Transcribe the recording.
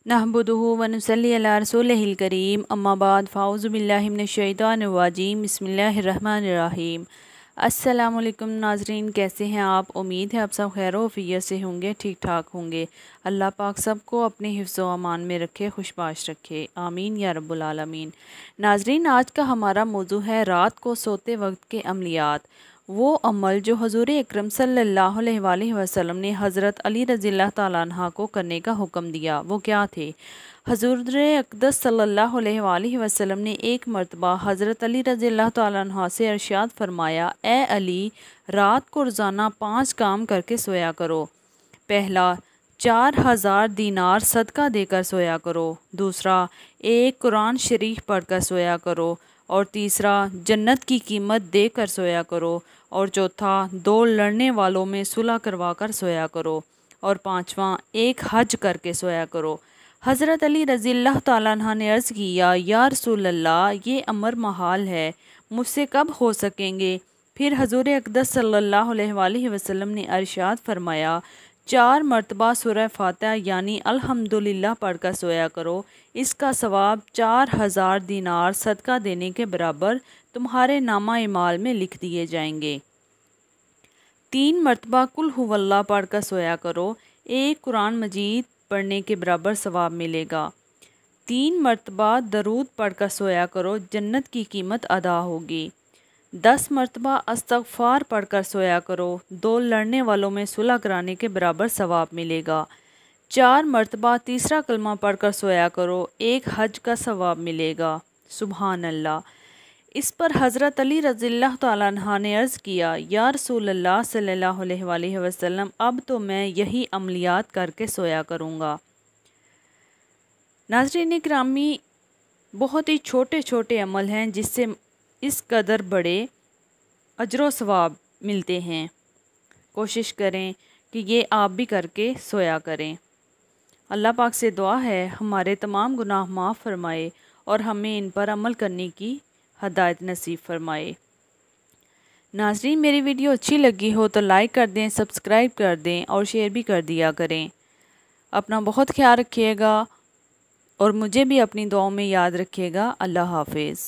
नहमदुहु व नुसल्ली अला रसूलिहिल करीम अम्मा बाद फ़ाऊज़ु बिल्लाहि मिनश शैतानिर रजीम बिस्मिल्लाहिर रहमानिर रहीम। अस्सलाम वालेकुम नाज़रीन, कैसे हैं आप? उम्मीद है आप सब खैर वफ़ियत से होंगे, ठीक ठाक होंगे। अल्लाह पाक सबको अपने हिफ्ज़ व अमान में रखे, खुशबाश रखे, आमीन या रब्बुल आलमीन। नाज़रीन, आज का हमारा मौजू है रात को सोते वक्त के अमलियात। वो अमल जो हज़ूर अकरम सल्लल्लाहु अलैहि वसल्लम ने हज़रत अली रज़ियल्लाहु ताला अन्हा को करने का हुक्म दिया, वो क्या थे? हज़ूर अक़दस सल्लल्लाहु अलैहि वसल्लम ने एक मरतबा हज़रत अली रज़ियल्लाहु ताला अन्हा से इरशाद फरमाया, ए अली, रात को रोज़ाना 5 काम करके सोया करो। पहला, 4000 दीनार सदका देकर सोया करो। दूसरा, एक कुरान शरीफ पढ़कर सोया करो। और तीसरा, जन्नत की कीमत देकर सोया करो। और चौथा, 2 लड़ने वालों में सुलह करवा कर सोया करो। और पाँचवा, एक हज करके सोया करो। हज़रत अली रज़ियल्लाहु ताला अन्हा ने अर्ज़ किया, या रसूल अल्लाह, ये अमर महाल है, मुझसे कब हो सकेंगे? फिर हज़ूर अक़दस सल्लल्लाहु अलैहि वसल्लम ने इरशाद फरमाया, 4 मरतबा सूरह फातिहा यानी अल्हम्दुलिल्लाह पढ़कर सोया करो। इसका सवाब 4000 दीनार सदका देने के बराबर तुम्हारे नामा इमाल में लिख दिए जाएंगे। 3 मरतबा कुल हुवल्लाह पढ़कर सोया करो, एक कुरान मजीद पढ़ने के बराबर सवाब मिलेगा। 3 मरतबा दरूद पढ़कर सोया करो, जन्नत की कीमत अदा होगी। 10 मरतबा अस्तग़फ़ार पढ़कर सोया करो, 2 लड़ने वालों में सुलह कराने के बराबर सवाब मिलेगा। 4 मरतबा तीसरा कलमा पढ़कर सोया करो, एक हज का सवाब मिलेगा। सुभान अल्लाह। इस पर हज़रत अली रज़ियल्लाहु ताला अन्हा ने अर्ज़ किया, या रसूल अल्लाह सल्लल्लाहु अलैहि वसल्लम, अब तो मैं यही अमलियात करके सोया करूँगा। नाज़रीन इकरामी, बहुत ही छोटे छोटे अमल हैं जिससे इस कदर बड़े अजर सवाब मिलते हैं। कोशिश करें कि ये आप भी करके सोया करें। अल्लाह पाक से दुआ है हमारे तमाम गुनाह माफ़ फरमाए और हमें इन पर अमल करने की हदायत नसीब फरमाए। नाज़रीन, मेरी वीडियो अच्छी लगी हो तो लाइक कर दें, सब्सक्राइब कर दें और शेयर भी कर दिया करें। अपना बहुत ख्याल रखिएगा और मुझे भी अपनी दुआओं में याद रखिएगा। अल्लाह हाफ़िज़।